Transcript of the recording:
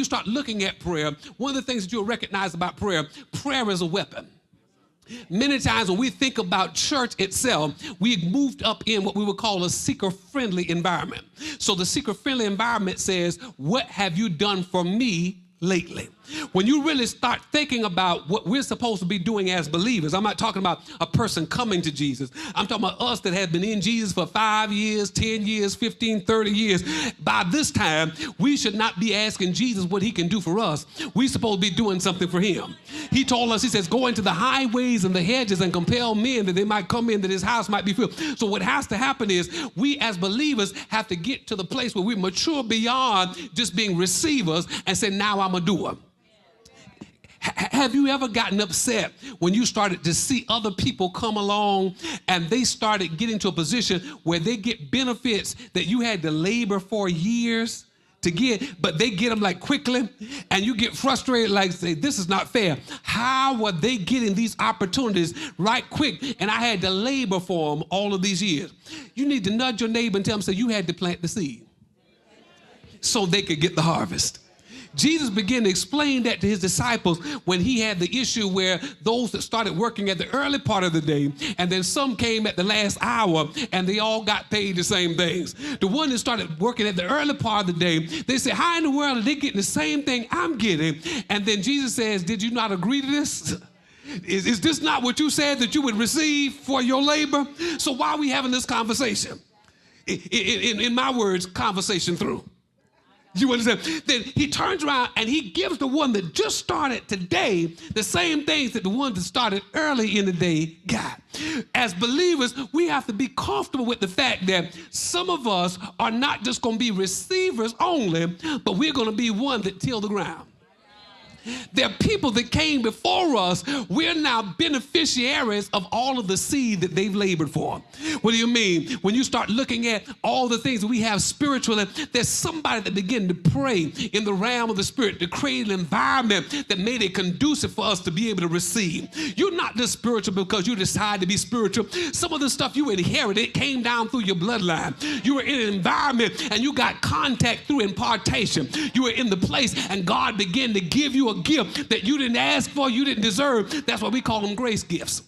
start looking at prayer, one of the things that you'll recognize about prayer, prayer is a weapon. Many times when we think about church itself, we've moved up in what we would call a seeker-friendly environment. So the seeker-friendly environment says, what have you done for me lately? When you really start thinking about what we're supposed to be doing as believers, I'm not talking about a person coming to Jesus. I'm talking about us that have been in Jesus for 5 years, 10 years, 15, 30 years. By this time, we should not be asking Jesus what he can do for us. We're supposed to be doing something for him. He told us, he says, go into the highways and the hedges and compel men that they might come in, that his house might be filled. So what has to happen is we as believers have to get to the place where we mature beyond just being receivers and say, now I'm a doer. Have you ever gotten upset when you started to see other people come along and they started getting to a position where they get benefits that you had to labor for years to get, but they get them like quickly, and you get frustrated, like say, this is not fair. How are they getting these opportunities right quick, and I had to labor for them all of these years? You need to nudge your neighbor and tell them, say, you had to plant the seed so they could get the harvest. Jesus began to explain that to his disciples when he had the issue where those that started working at the early part of the day, and then some came at the last hour, and they all got paid the same things. The one that started working at the early part of the day, they said, how in the world are they getting the same thing I'm getting? And then Jesus says, did you not agree to this? Is this not what you said that you would receive for your labor? So why are we having this conversation? In my words, conversation through. You understand? Then he turns around and he gives the one that just started today the same things that the one that started early in the day got. As believers, we have to be comfortable with the fact that some of us are not just going to be receivers only, but we're going to be one that till the ground. There are people that came before us. We're now beneficiaries of all of the seed that they've labored for. What do you mean? When you start looking at all the things that we have spiritually, there's somebody that began to pray in the realm of the spirit to create an environment that made it conducive for us to be able to receive. You're not just spiritual because you decide to be spiritual. Some of the stuff you inherited came down through your bloodline. You were in an environment and you got contact through impartation. You were in the place and God began to give you a gift that you didn't ask for, you didn't deserve. That's why we call them grace gifts.